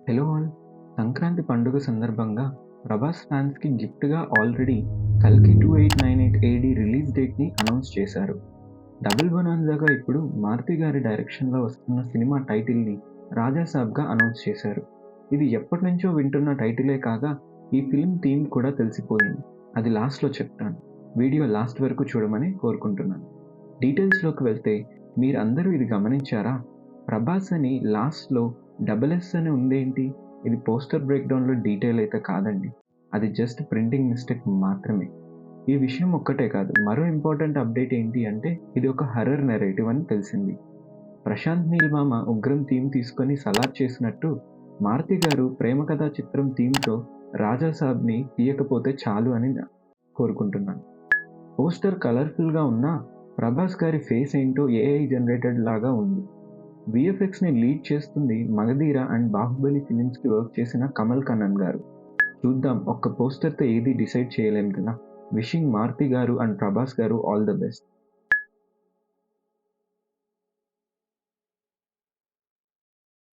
Hello all! Sankranti పండుగ సందర్భంగా 'ప్రభాస్' ఫ్యాన్స్‌కి గిఫ్ట్‌గా ఆల్రెడీ 'కల్కి 2898 ఏడీ' రిలీజ్ డేట్‌ని అనౌన్స్ చేశారు. డబుల్ బొనాన్జాగా ఇప్పుడు మారుతి గారి డైరెక్షన్‌లో వస్తున్న సినిమా టైటిల్‌ని 'రాజాసాబ్‌గా' అనౌన్స్ చేశారు. ఇది ఎప్పటినుంచో వింటున్న టైటిలే కాగా ఈ ఫిల్మ్ థీమ్ కూడా తెలిసిపోయింది. అది లాస్ట్‌లో చెప్తాను. వీడియో లాస్ట్ వరకు చూడమని కోరుకుంటున్నాను. డీటెయిల్స్‌లోకి వెళ్తే మీరందరూ ఇది గమనించారా? 'ప్రభాస్' అని లాస్ట్‌లో డబుల్ ఎస్ అని ఉందేంటి? ఇది పోస్టర్ బ్రేక్‌డౌన్‌లో డీటెయిల్ అయితే కాదండి. అది జస్ట్ ప్రింటింగ్ మిస్టేక్ మాత్రమే. ఈ విషయం ఒక్కటే కాదు. మరో ఇంపార్టెంట్ అప్డేట్ ఏంటి అంటే ఇది ఒక హారర్ నేరేటివ్ అని తెలిసింది. ప్రశాంత్ నీల్ మామ 'ఉగ్రం' థీమ్ తీసుకొని 'సలార్' చేసినట్టు మారుతి గారు ప్రేమ కథా చిత్రం థీమ్‌తో 'రాజాసాబ్‌ని' తీయకపోతే చాలు అని కోరుకుంటున్నాను. పోస్టర్ కలర్‌ఫుల్‌గా ఉన్నా ప్రభాస్ గారి ఫేస్ ఏంటో ఏఐ జనరేటెడ్ లాగా ఉంది. వీఎఫ్ఎక్స్‌ని లీడ్ చేస్తుంది 'మగధీర' అండ్ 'బాహుబలి' ఫిలిమ్స్‌కి వర్క్ చేసిన కమల్ కన్నన్ గారు. చూద్దాం ఒక్క పోస్టర్‌తో ఏది డిసైడ్ చేయలేం కదా! విషింగ్ మారుతి గారు అండ్ ప్రభాస్ గారు ఆల్ ద బెస్ట్.